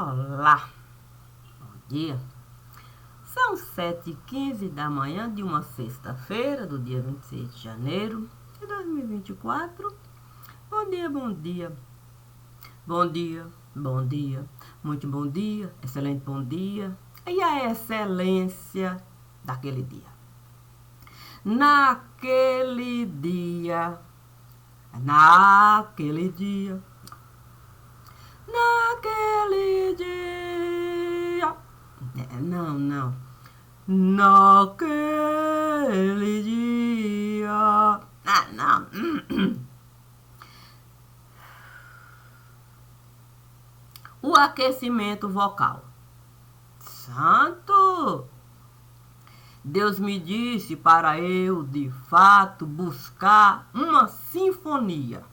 Olá, bom dia. São 7h15 da manhã de uma sexta-feira, do dia 26 de janeiro de 2024. Bom dia, bom dia. Bom dia, bom dia. Muito bom dia, excelente bom dia. E a excelência daquele dia. Naquele dia. Naquele dia. Não. Naquele dia. Não. O aquecimento vocal. Santo! Deus me disse para eu, de fato, buscar uma sinfonia.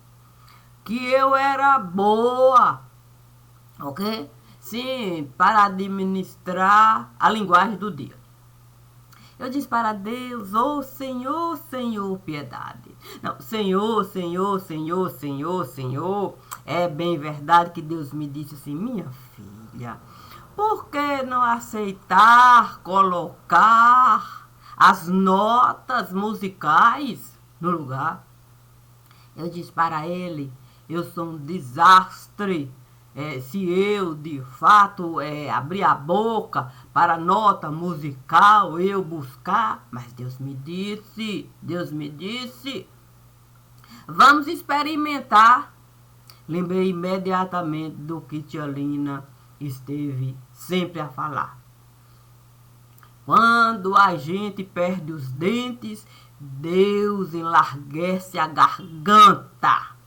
Que eu era boa. Ok? Sim, para administrar a linguagem do dia. Eu disse para Deus, ô Senhor, Senhor, piedade. Não, Senhor. É bem verdade que Deus me disse assim, minha filha, por que não aceitar colocar as notas musicais no lugar? Eu disse para ele, eu sou um desastre. Se eu, de fato, abrir a boca para nota musical, eu buscar. Mas Deus me disse, vamos experimentar. Lembrei imediatamente do que tia Lina esteve sempre a falar. Quando a gente perde os dentes, Deus enlarguece a garganta.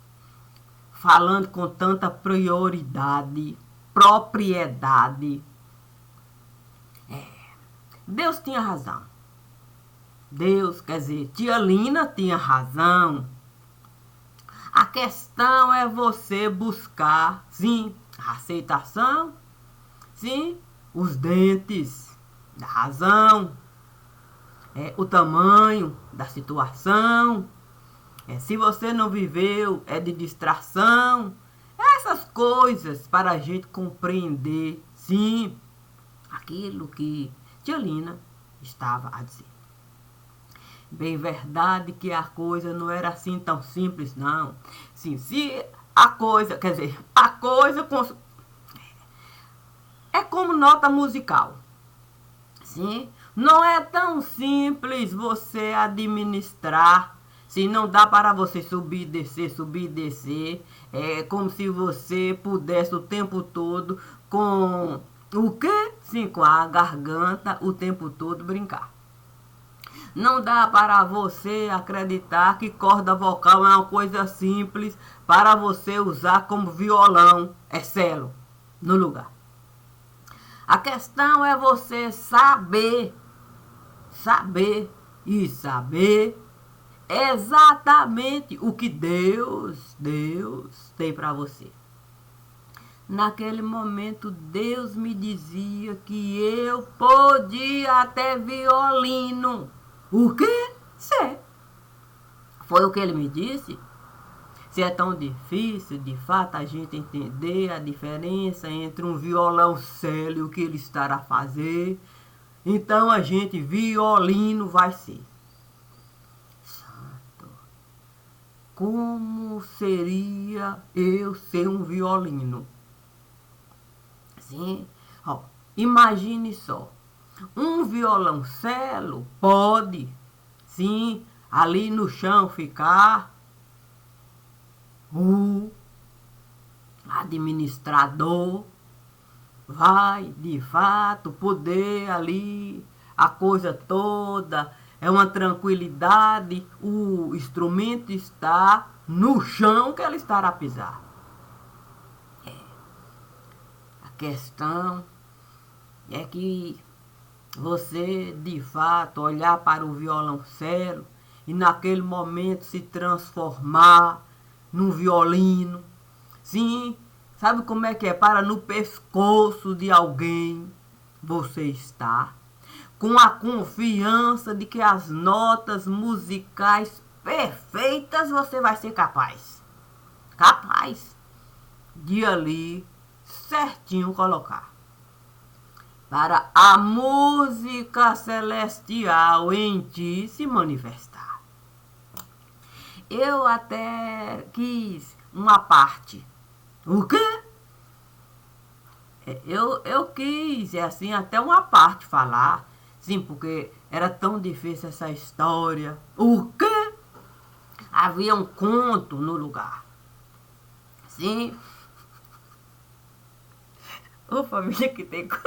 Falando com tanta propriedade. Deus tinha razão. Tia Lina tinha razão. A questão é você buscar, sim, a aceitação, sim, os dentes da razão, o tamanho da situação. Se você não viveu, é de distração. Essas coisas para a gente compreender, sim, aquilo que tia Lina estava a dizer. Bem verdade que a coisa não era assim tão simples, não. Sim, se a coisa é como nota musical. Sim, não é tão simples você administrar. Se não dá para você subir e descer, é como se você pudesse o tempo todo com o quê? Sim, com a garganta o tempo todo brincar. Não dá para você acreditar que corda vocal é uma coisa simples para você usar como violão, cello, no lugar. A questão é você saber exatamente o que Deus tem para você. Naquele momento, Deus me dizia que eu podia até violino. O quê? Foi o que ele me disse? Se é tão difícil, de fato, a gente entender a diferença entre um violão cello e o que ele estará a fazer, então a gente violino vai ser. Como seria eu ser um violino? Sim, imagine só. Um violoncelo pode, sim, ali no chão ficar o administrador vai, de fato, poder ali, a coisa toda, é uma tranquilidade, o instrumento está no chão que ela estará a pisar. A questão é que você, de fato, olhar para o violoncelo e naquele momento se transformar num violino. Sim, sabe como é que é? Para no pescoço de alguém você está com a confiança de que as notas musicais perfeitas você vai ser capaz de ali certinho colocar. Para a música celestial em ti se manifestar. Eu até quis uma parte. O quê? Eu quis, assim, até uma parte falar. Sim, porque era tão difícil essa história. O quê? Havia um conto no lugar. Sim. Ô, família que tem conto.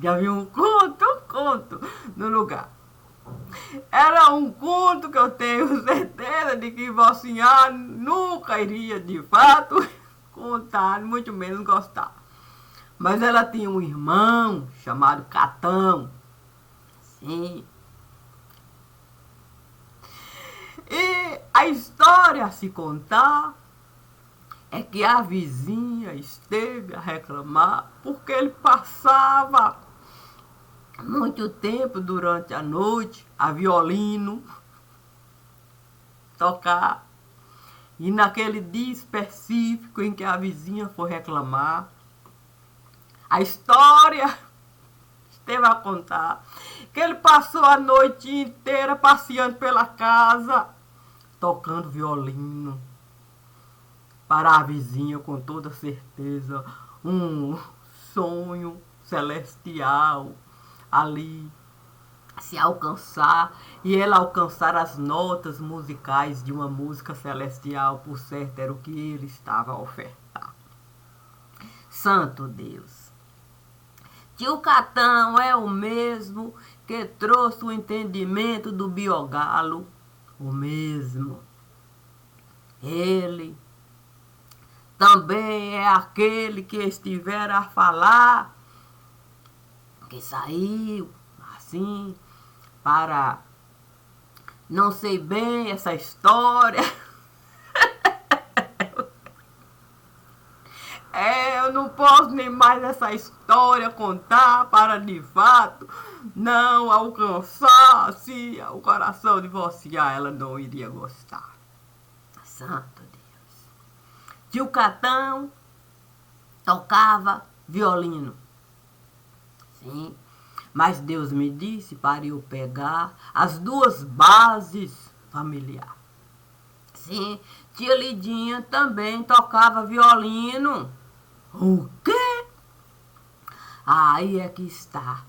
Já havia um conto no lugar. Era um conto que eu tenho certeza de que Vocinha nunca iria de fato contar, muito menos gostar. Mas ela tinha um irmão chamado Catão. Sim. E a história a se contar é que a vizinha esteve a reclamar porque ele passava muito tempo durante a noite a violino tocar. E naquele dia específico em que a vizinha foi reclamar, a história esteve a contar que ele passou a noite inteira passeando pela casa, tocando violino. Para a vizinha, com toda certeza, um sonho celestial ali se alcançar, e ela alcançar as notas musicais de uma música celestial, por certo era o que ele estava a ofertar. Santo Deus! Tio Catão é o mesmo que trouxe o entendimento do biogalo, o mesmo. Ele também é aquele que estiver a falar, que saiu assim para, não sei bem essa história. Eu não posso nem mais essa história contar para de fato não alcançar assim, o coração de você. Ela não iria gostar. Santo Deus. Tio Catão tocava violino. Sim. Mas Deus me disse para eu pegar as duas bases familiares. Sim, tia Lidinha também tocava violino. O quê? Aí é que está.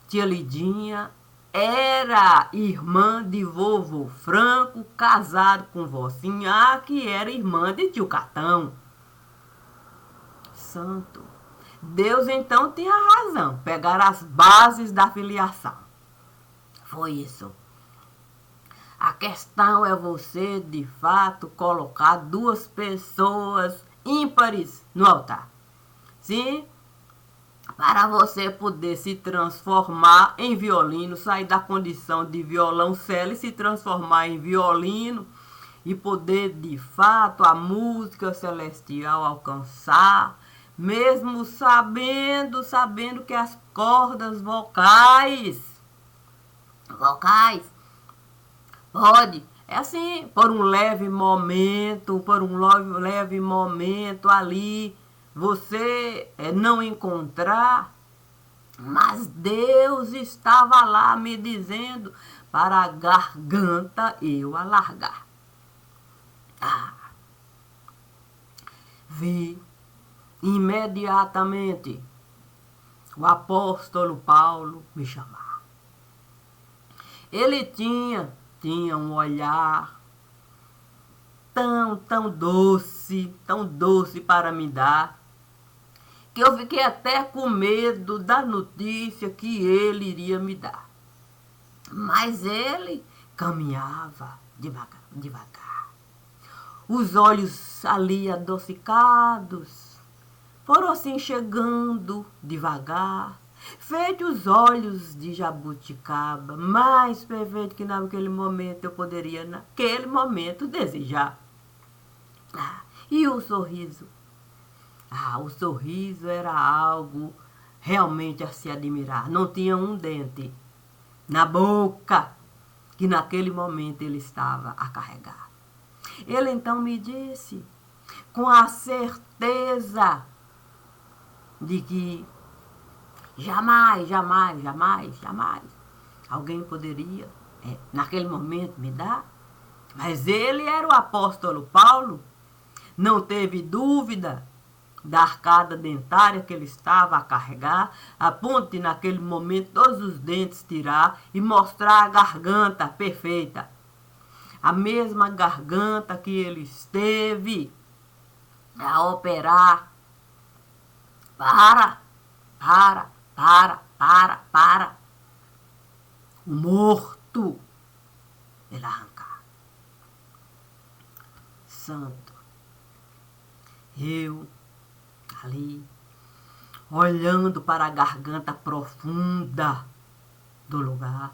Tia Lidinha era irmã de vovô Franco, casado com Vocinha, que era irmã de tio Catão. Santo. Deus então tinha razão, pegar as bases da filiação. Foi isso. A questão é você, de fato, colocar duas pessoas ímpares no altar. Sim? Para você poder se transformar em violino, sair da condição de violoncelo e se transformar em violino e poder, de fato, a música celestial alcançar, mesmo sabendo que as cordas vocais pode, é assim, por um leve momento ali, você não encontrar, mas Deus estava lá me dizendo para a garganta eu alargar. Vi imediatamente o apóstolo Paulo me chamar. Ele tinha um olhar tão doce para me dar, que eu fiquei até com medo da notícia que ele iria me dar. Mas ele caminhava devagar. Os olhos ali adocicados foram assim chegando devagar, feitos os olhos de jabuticaba, mais perfeito que naquele momento eu poderia, naquele momento, desejar. E o sorriso? O sorriso era algo realmente a se admirar. Não tinha um dente na boca que naquele momento ele estava a carregar. Ele então me disse, com a certeza de que jamais, jamais, jamais, jamais alguém poderia, naquele momento, me dar. Mas ele era o apóstolo Paulo, não teve dúvida da arcada dentária que ele estava a carregar, a ponto de naquele momento todos os dentes tirar e mostrar a garganta perfeita. A mesma garganta que ele esteve a operar. Para. O morto ele arrancar. Santo. Eu ali, olhando para a garganta profunda do lugar,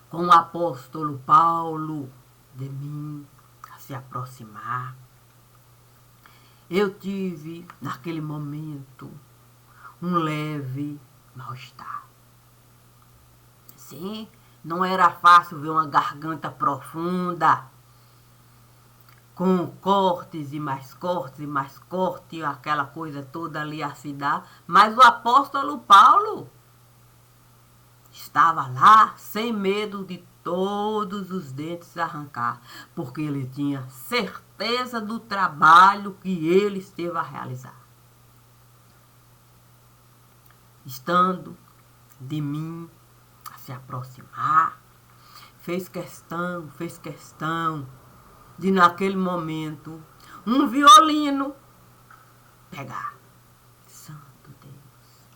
com o apóstolo Paulo de mim a se aproximar. Eu tive, naquele momento, um leve mal-estar. Sim, não era fácil ver uma garganta profunda, com cortes e mais cortes e mais cortes, aquela coisa toda ali a se dar. Mas o apóstolo Paulo estava lá sem medo de todos os dentes arrancar, porque ele tinha certeza do trabalho que ele esteve a realizar. Estando de mim a se aproximar, fez questão de naquele momento um violino pegar. Santo Deus!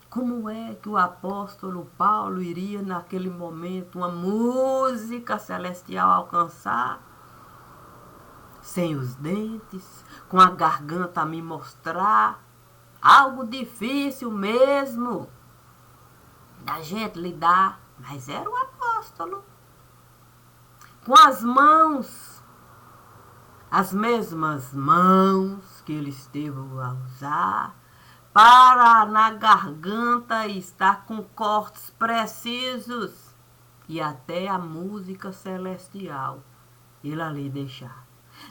Como é que o apóstolo Paulo iria naquele momento uma música celestial alcançar? Sem os dentes, com a garganta a me mostrar, algo difícil mesmo da gente lidar, mas era o apóstolo. Com as mãos, as mesmas mãos que ele esteve a usar, para na garganta estar com cortes precisos e até a música celestial ele ali deixar.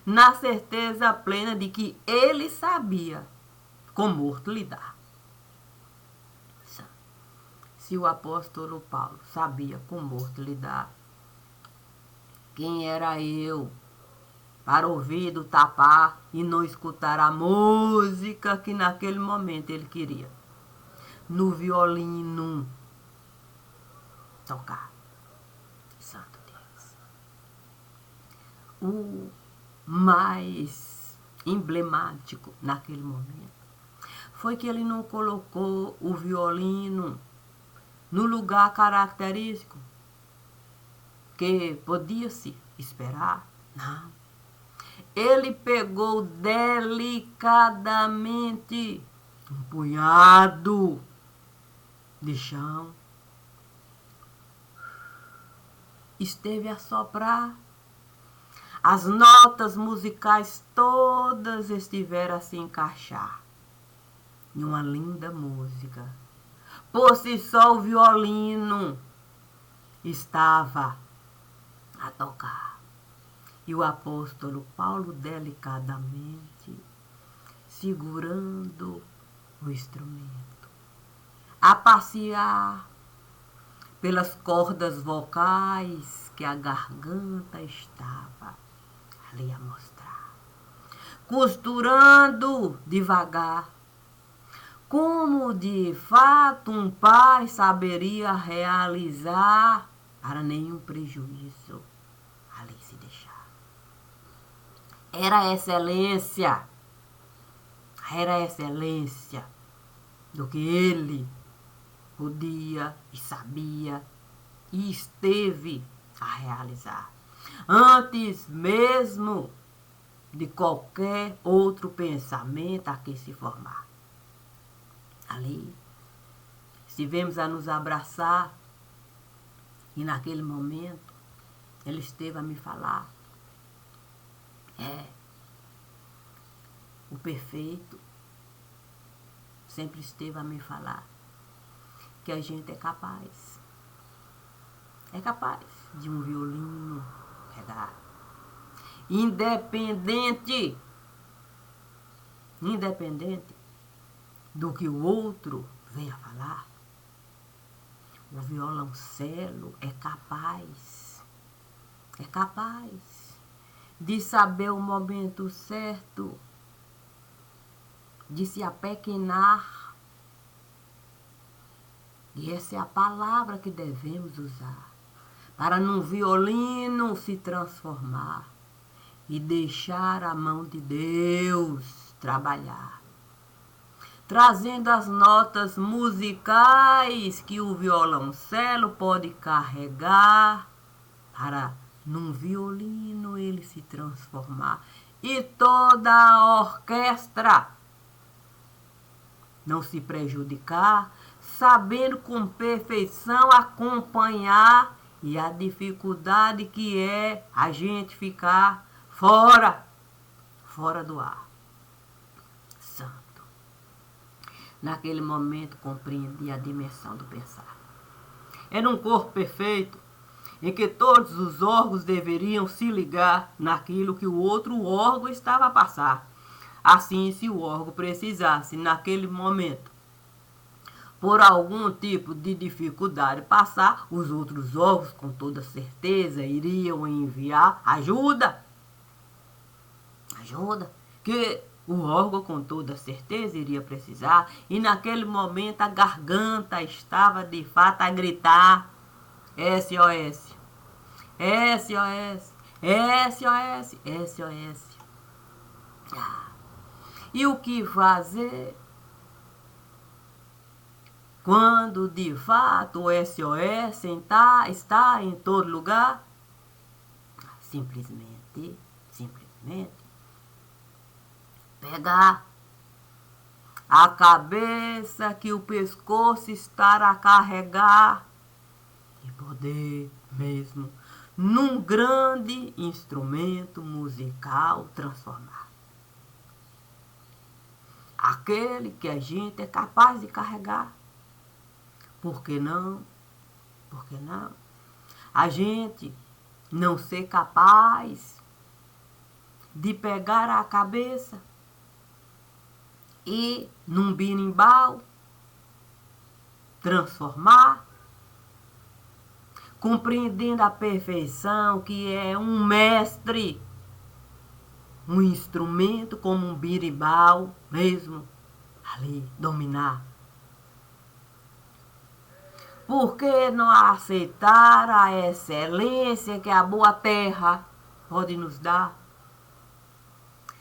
Na certeza plena de que ele sabia com morto lidar. Se o apóstolo Paulo sabia com morto lidar, quem era eu para ouvido tapar e não escutar a música que naquele momento ele queria? No violino tocar. Santo Deus. O mais emblemático naquele momento foi que ele não colocou o violino no lugar característico que podia-se esperar. Não. Ele pegou delicadamente um punhado de chão, esteve a soprar. As notas musicais todas estiveram a se encaixar em uma linda música. Por si só o violino estava a tocar. E o apóstolo Paulo delicadamente segurando o instrumento, a passear pelas cordas vocais que a garganta estava ali a mostrar, costurando devagar, como de fato um pai saberia realizar para nenhum prejuízo ali se deixar. Era a excelência do que ele podia e sabia e esteve a realizar, antes mesmo de qualquer outro pensamento a que se formar. Ali, estivemos a nos abraçar e naquele momento ele esteve a me falar. O perfeito sempre esteve a me falar que a gente é capaz de um violino pegar independente do que o outro venha falar. O violoncelo é capaz de saber o momento certo, de se apequenar. E essa é a palavra que devemos usar para num violino se transformar e deixar a mão de Deus trabalhar, trazendo as notas musicais que o violoncelo pode carregar para num violino ele se transformar e toda a orquestra não se prejudicar, sabendo com perfeição acompanhar, e a dificuldade que é a gente ficar fora do ar. Santo. Naquele momento compreendi a dimensão do pensar. Era um corpo perfeito, em que todos os órgãos deveriam se ligar naquilo que o outro órgão estava a passar. Assim, se o órgão precisasse, naquele momento, por algum tipo de dificuldade passar, os outros órgãos, com toda certeza, iriam enviar ajuda, que o órgão, com toda certeza, iria precisar. E naquele momento, a garganta estava, de fato, a gritar: SOS, SOS, SOS, SOS. E o que fazer quando de fato o SOS está em todo lugar? Simplesmente pegar a cabeça que o pescoço está a carregar e poder mesmo num grande instrumento musical transformar. Aquele que a gente é capaz de carregar. Por que não? A gente não ser capaz de pegar a cabeça e num berimbau transformar, compreendendo a perfeição que é um mestre, um instrumento como um berimbau mesmo, ali, dominar. Por que não aceitar a excelência que a boa terra pode nos dar?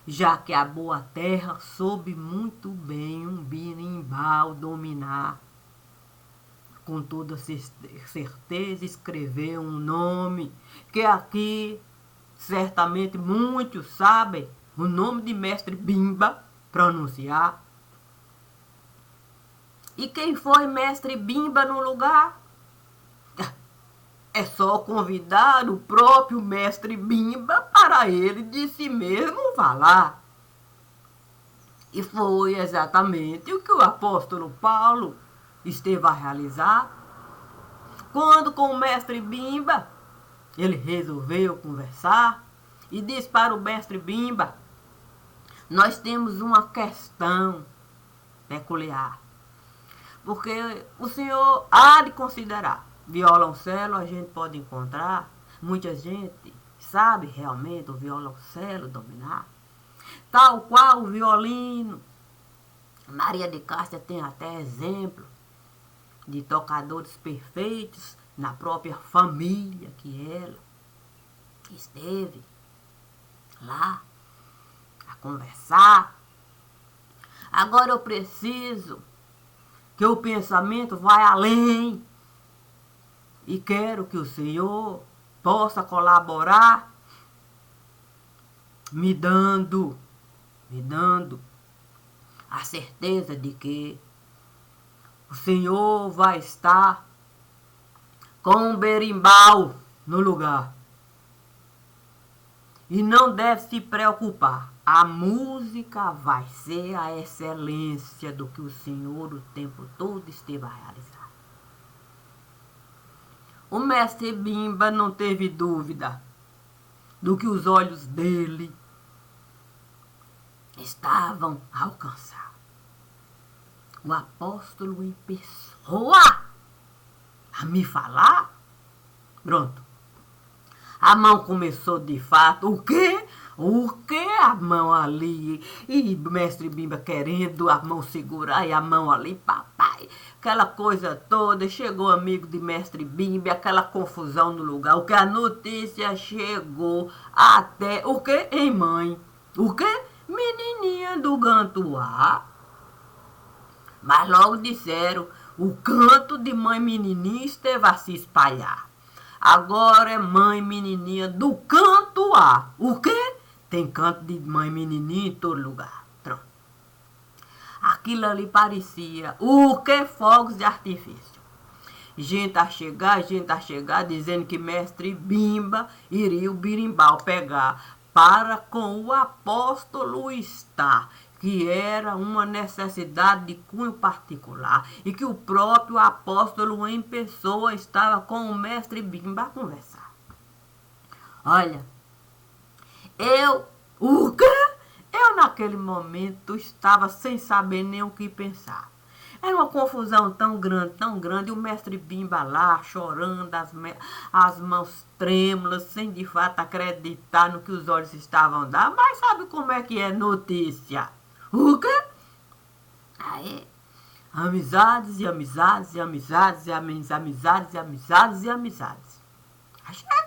Já que a boa terra soube muito bem um berimbau dominar. Com toda certeza escreveu um nome que aqui certamente muitos sabem o nome de Mestre Bimba pronunciar. E quem foi Mestre Bimba no lugar? É só convidar o próprio Mestre Bimba para ele de si mesmo falar. E foi exatamente o que o apóstolo Paulo esteve a realizar, quando com o Mestre Bimba ele resolveu conversar e disse para o Mestre Bimba: nós temos uma questão peculiar. Porque o senhor há de considerar, violoncelo a gente pode encontrar, muita gente sabe realmente o violoncelo dominar, tal qual o violino. Maria de Cássia tem até exemplo de tocadores perfeitos na própria família que ela esteve lá a conversar. Agora eu preciso que o pensamento vai além e quero que o Senhor possa colaborar me dando a certeza de que o Senhor vai estar com um berimbau no lugar. E não deve se preocupar. A música vai ser a excelência do que o Senhor o tempo todo esteve a realizar. O Mestre Bimba não teve dúvida. do que os olhos dele estavam a alcançar. O apóstolo em pessoa a me falar. Pronto. A mão começou de fato. O quê? O quê? A mão ali. E mestre Bimba querendo a mão segurar e a mão ali, papai. Aquela coisa toda. Chegou amigo de mestre Bimba, aquela confusão no lugar. O que a notícia chegou até... O quê? Hein, mãe? O quê? Menininha do Gantuá. Mas logo disseram, o canto de mãe menininha esteve a se espalhar. Agora é mãe menininha do canto A. O quê? Tem canto de mãe menininha em todo lugar. Pronto. Aquilo ali parecia o que? Fogos de artifício. Gente a chegar, dizendo que mestre Bimba iria o birimbau pegar para com o apóstolo estar, que era uma necessidade de cunho particular e que o próprio apóstolo em pessoa estava com o mestre Bimba a conversar. Olha, o quê? Eu naquele momento estava sem saber nem o que pensar. Era uma confusão tão grande, o mestre Bimba lá, chorando, as mãos trêmulas, sem de fato acreditar no que os olhos estavam dando. Mas sabe como é que é notícia? O quê? Aí, amizades e amizades e amizades e amizades e amizades e amizades. A chegar.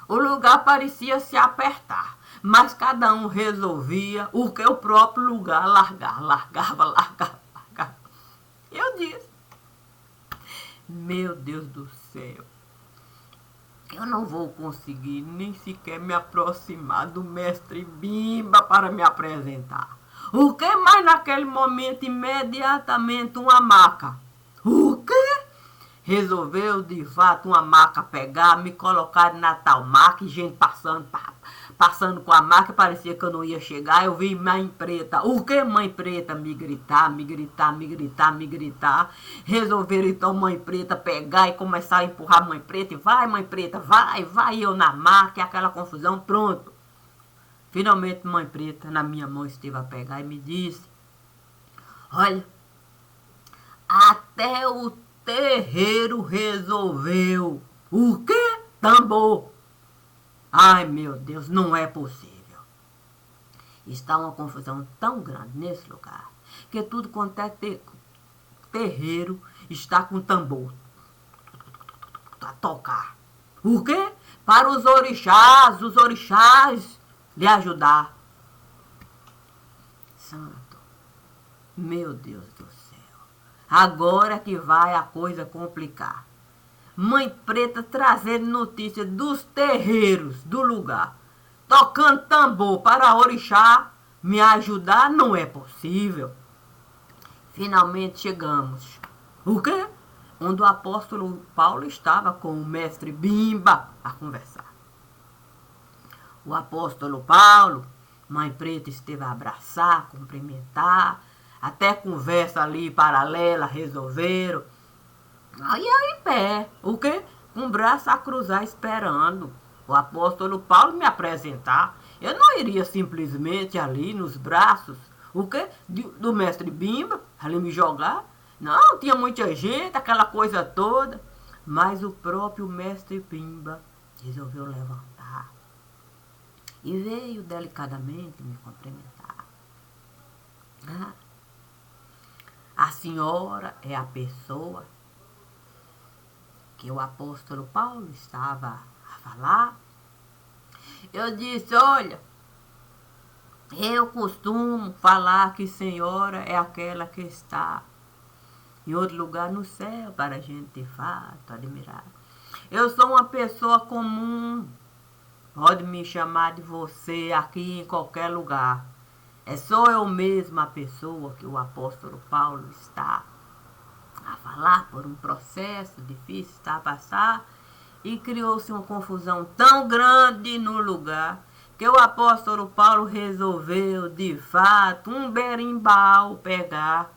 O lugar parecia se apertar, mas cada um resolvia o que o próprio lugar largava. Eu disse, meu Deus do céu, eu não vou conseguir nem sequer me aproximar do mestre Bimba para me apresentar. O que mais naquele momento, imediatamente, uma maca. O quê? Resolveu, de fato, uma maca pegar, me colocar na tal maca, e gente passando com a maca, parecia que eu não ia chegar. Eu vi mãe preta. O que mãe preta? Me gritar. Resolveram então mãe preta pegar e começar a empurrar mãe preta. E vai mãe preta, vai. Eu na maca, e aquela confusão, pronto. Finalmente mãe preta na minha mão esteve a pegar e me disse, olha, até o terreiro resolveu. O quê? Tambor. Ai, meu Deus, não é possível. Está uma confusão tão grande nesse lugar que tudo quanto é terreiro está com tambor a tocar. O quê? Para os orixás lhe ajudar. Santo, meu Deus do céu. Agora que vai a coisa complicar. Mãe preta trazendo notícia dos terreiros do lugar, tocando tambor para orixá me ajudar, não é possível. Finalmente chegamos. O quê? Onde o apóstolo Paulo estava com o mestre Bimba a conversar. O apóstolo Paulo, mãe preta esteve a abraçar, cumprimentar, até conversa ali paralela resolveram. Aí eu em pé, o quê? Com o braço a cruzar esperando o apóstolo Paulo me apresentar. Eu não iria simplesmente ali nos braços, o quê? Do mestre Bimba, ali me jogar. Não, tinha muita gente, aquela coisa toda. Mas o próprio mestre Bimba resolveu levantar e veio delicadamente me cumprimentar. A senhora é a pessoa que o apóstolo Paulo estava a falar. Eu disse, olha, eu costumo falar que senhora é aquela que está em outro lugar no céu para a gente de fato admirar. Eu sou uma pessoa comum, pode me chamar de você aqui em qualquer lugar. É só eu mesma a pessoa que o apóstolo Paulo está a falar por um processo difícil, está a passar, e criou-se uma confusão tão grande no lugar que o apóstolo Paulo resolveu, de fato, um berimbau pegar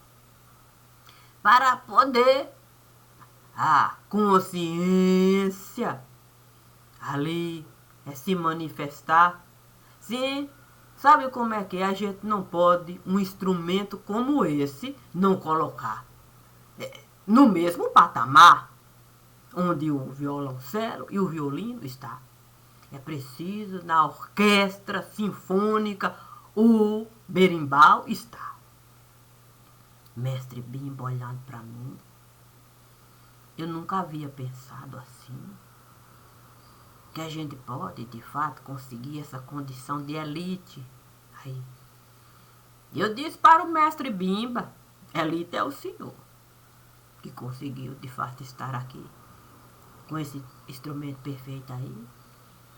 para poder a consciência ali se manifestar. Sim, sabe como é que é? A gente não pode um instrumento como esse não colocar no mesmo patamar onde o violoncelo e o violino está. É preciso na orquestra sinfônica o berimbau está. Mestre Bimba olhando para mim, eu nunca havia pensado assim, que a gente pode de fato conseguir essa condição de elite. Aí eu disse para o mestre Bimba, elite é o senhor que conseguiu de fato estar aqui com esse instrumento perfeito aí.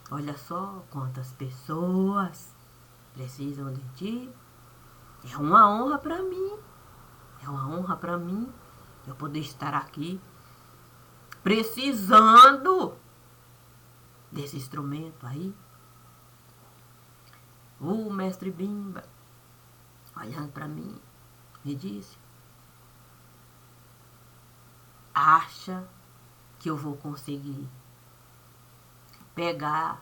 Olha só quantas pessoas precisam de ti. É uma honra para mim. É uma honra para mim eu poder estar aqui precisando desse instrumento aí. O mestre Bimba, olhando para mim, me disse: acha que eu vou conseguir pegar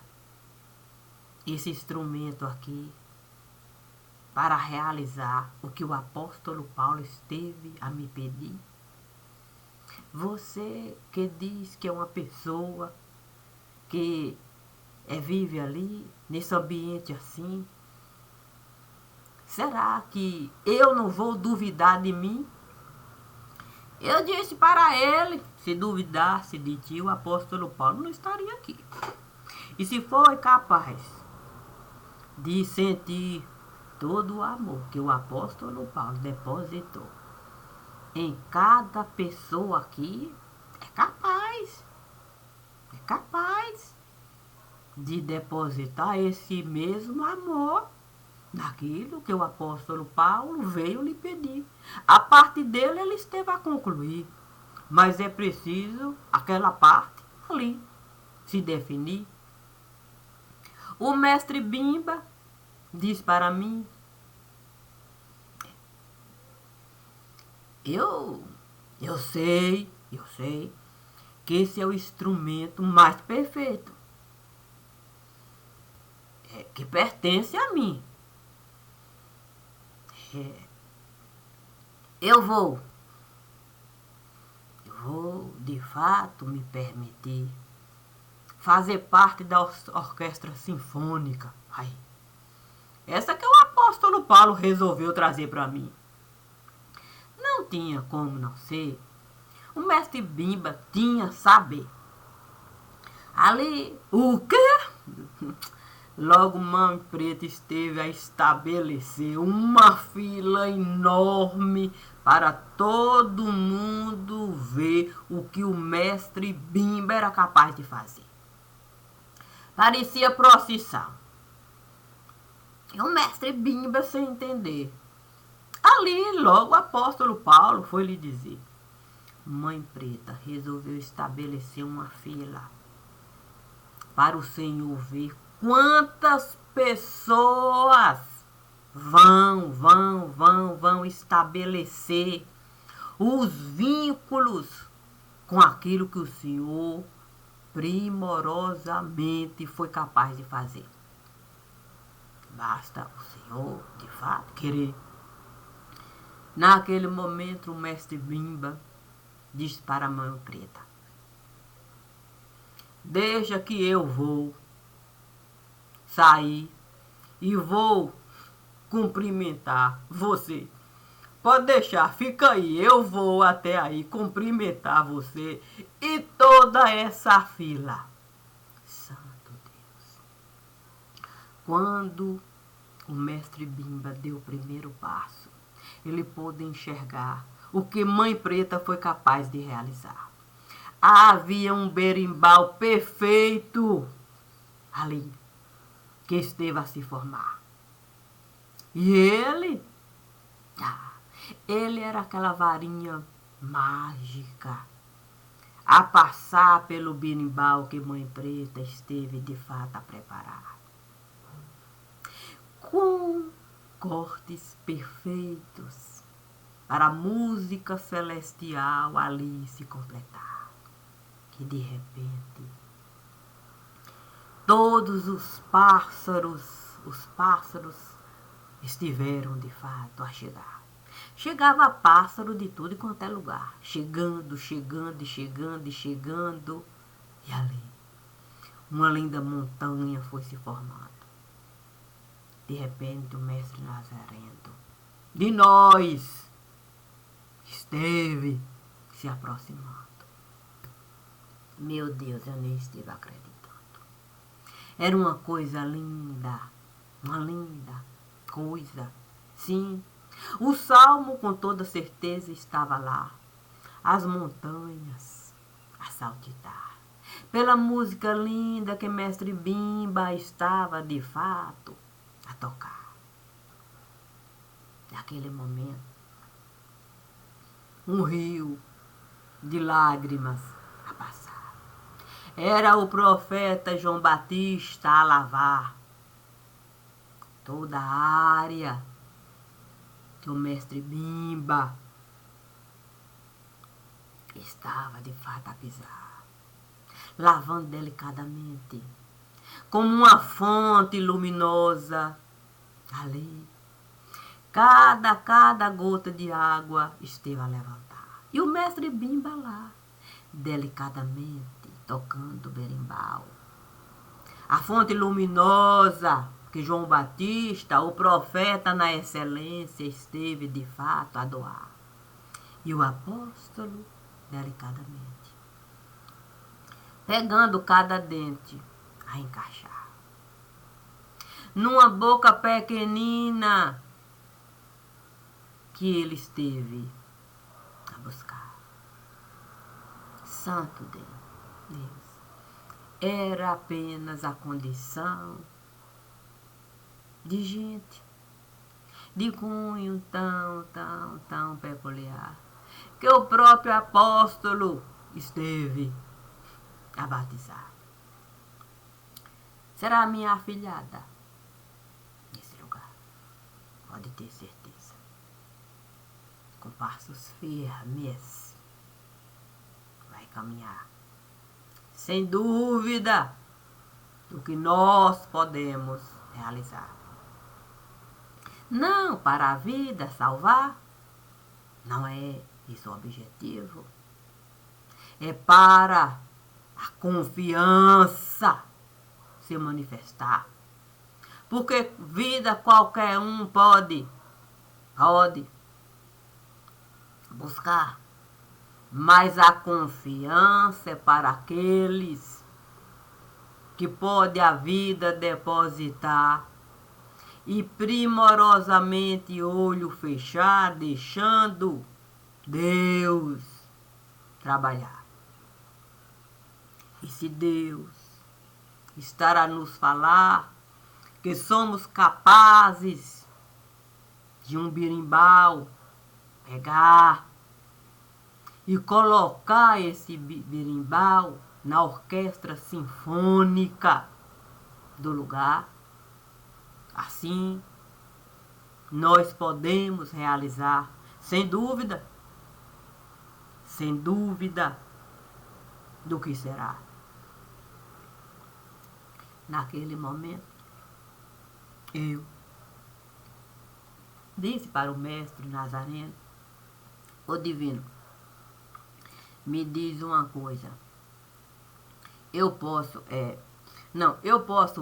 esse instrumento aqui para realizar o que o apóstolo Paulo esteve a me pedir? Você que diz que é uma pessoa que vive ali, nesse ambiente assim, será que eu não vou duvidar de mim? Eu disse para ele, se duvidasse de ti, o apóstolo Paulo não estaria aqui. E se foi capaz de sentir todo o amor que o apóstolo Paulo depositou em cada pessoa aqui, é capaz de depositar esse mesmo amor naquilo que o apóstolo Paulo veio lhe pedir. A parte dele ele esteve a concluir, mas é preciso aquela parte ali se definir. O mestre Bimba diz para mim: eu sei que esse é o instrumento mais perfeito, que pertence a mim. Eu vou de fato me permitir fazer parte da orquestra sinfônica. Aí, essa que o apóstolo Paulo resolveu trazer para mim. Não tinha como não ser. O mestre Bimba tinha saber. Ali, o quê? Logo Mãe Preta esteve a estabelecer uma fila enorme para todo mundo ver o que o mestre Bimba era capaz de fazer. Parecia procissão. E o mestre Bimba sem entender. Ali, logo o apóstolo Paulo foi lhe dizer: Mãe Preta resolveu estabelecer uma fila para o Senhor ver quantas pessoas vão estabelecer os vínculos com aquilo que o Senhor primorosamente foi capaz de fazer. Basta o Senhor, de fato, querer. Naquele momento, o mestre Bimba disse para a Mãe Preta: deixa que eu vou sair e vou cumprimentar você. Pode deixar, fica aí, eu vou até aí cumprimentar você e toda essa fila. Santo Deus. Quando o mestre Bimba deu o primeiro passo, ele pôde enxergar o que Mãe Preta foi capaz de realizar. Havia um berimbau perfeito ali que esteve a se formar. E ele era aquela varinha mágica a passar pelo berimbau que Mãe Preta esteve de fato a preparar. Com cortes perfeitos para a música celestial ali se completar. Que de repente Todos os pássaros estiveram de fato a chegar. Chegava pássaro de tudo e quanto é lugar. Chegando, chegando e chegando e chegando. E ali, uma linda montanha foi se formando. De repente, o mestre Nazareno, de nós, esteve se aproximando. Meu Deus, eu nem estive acreditando. Era uma coisa linda, uma linda coisa. Sim, o salmo com toda certeza estava lá. As montanhas a saltitar. Pela música linda que mestre Bimba estava de fato a tocar. Naquele momento, um rio de lágrimas a passar. Era o profeta João Batista a lavar toda a área que o mestre Bimba estava de fato a pisar, lavando delicadamente, como uma fonte luminosa ali. Cada gota de água esteve a levantar. E o mestre Bimba lá, delicadamente, tocando o berimbau. A fonte luminosa que João Batista, o profeta na excelência, esteve de fato a doar. E o apóstolo, delicadamente, pegando cada dente a encaixar. Numa boca pequenina que ele esteve a buscar. Santo Deus, era apenas a condição de gente, de cunho tão peculiar, que o próprio apóstolo esteve a batizar. Será a minha afilhada nesse lugar, pode ter certeza. Com passos firmes, vai caminhar, sem dúvida, do que nós podemos realizar. Não para a vida salvar, não é esse o objetivo. É para a confiança se manifestar. Porque vida qualquer um pode buscar. Mas a confiança é para aqueles que pode a vida depositar e primorosamente olho fechar, deixando Deus trabalhar. E se Deus estar a nos falar que somos capazes de um berimbau pegar e colocar esse berimbau na orquestra sinfônica do lugar, assim nós podemos realizar, sem dúvida, do que será. Naquele momento, eu disse para o mestre Nazareno: ô divino, me diz uma coisa. Eu posso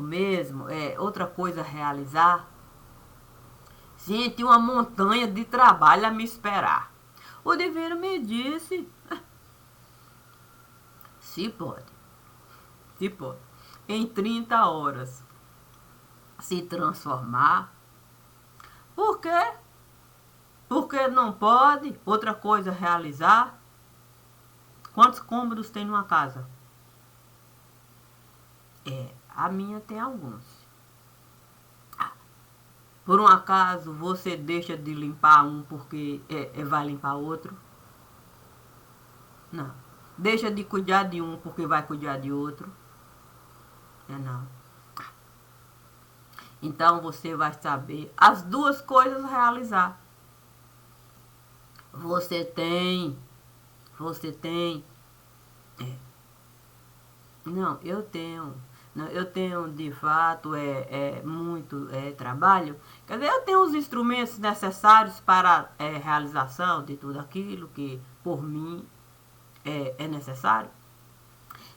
mesmo outra coisa realizar? Sim, tem uma montanha de trabalho a me esperar. O divino me disse: se pode. Em 30 horas se transformar. Por quê? Porque não pode outra coisa realizar? Quantos cômodos tem numa casa? A minha tem alguns. Por um acaso você deixa de limpar um porque vai limpar outro? Não. Deixa de cuidar de um porque vai cuidar de outro? Não. Então você vai saber as duas coisas realizar. Você tem. Não, eu tenho. Eu tenho, de fato, muito trabalho. Quer dizer, eu tenho os instrumentos necessários para a realização de tudo aquilo que, por mim, é necessário.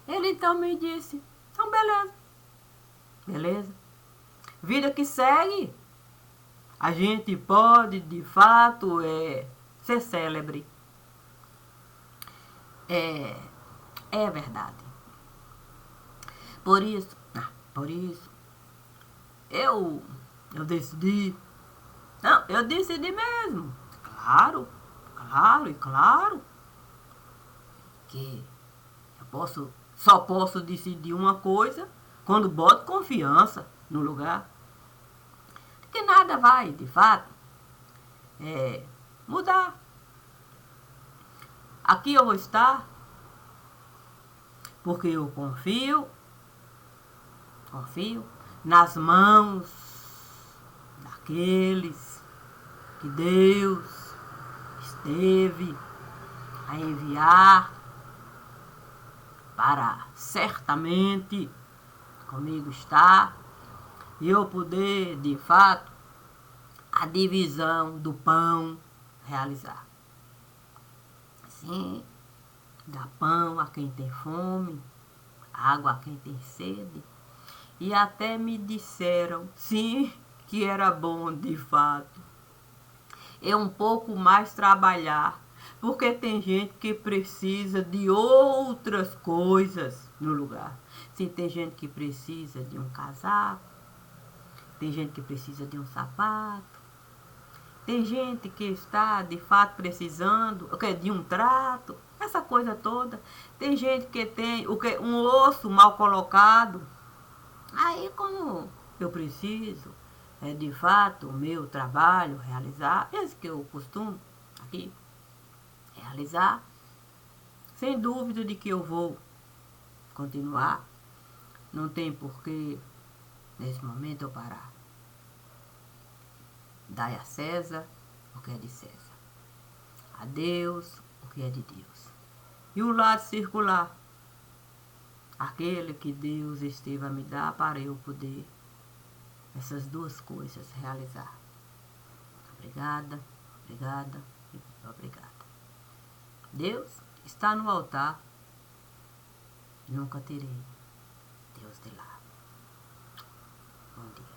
Ele então me disse, então beleza, beleza. Vida que segue, a gente pode, de fato, ser célebre. É verdade. Por isso, eu decidi. Não, eu decidi mesmo. Claro, claro. Que só posso decidir uma coisa quando boto confiança no lugar. Que nada vai, de fato, mudar. Aqui eu vou estar porque eu confio nas mãos daqueles que Deus esteve a enviar para certamente comigo estar e eu poder, de fato, a divisão do pão realizar. Sim, dar pão a quem tem fome, água a quem tem sede. E até me disseram, sim, que era bom, de fato, eu um pouco mais trabalhar, porque tem gente que precisa de outras coisas no lugar. Sim, tem gente que precisa de um casaco, tem gente que precisa de um sapato, tem gente que está, de fato, precisando de um trato, essa coisa toda. Tem gente que tem um osso mal colocado. Aí, como eu preciso, de fato, o meu trabalho realizar, esse que eu costumo aqui realizar, sem dúvida de que eu vou continuar. Não tem porquê, nesse momento, eu parar. Dai a César o que é de César, a Deus o que é de Deus. E o lado circular, aquele que Deus esteve a me dar para eu poder essas duas coisas realizar. Obrigada e obrigada. Deus está no altar, nunca terei Deus de lá. Bom dia.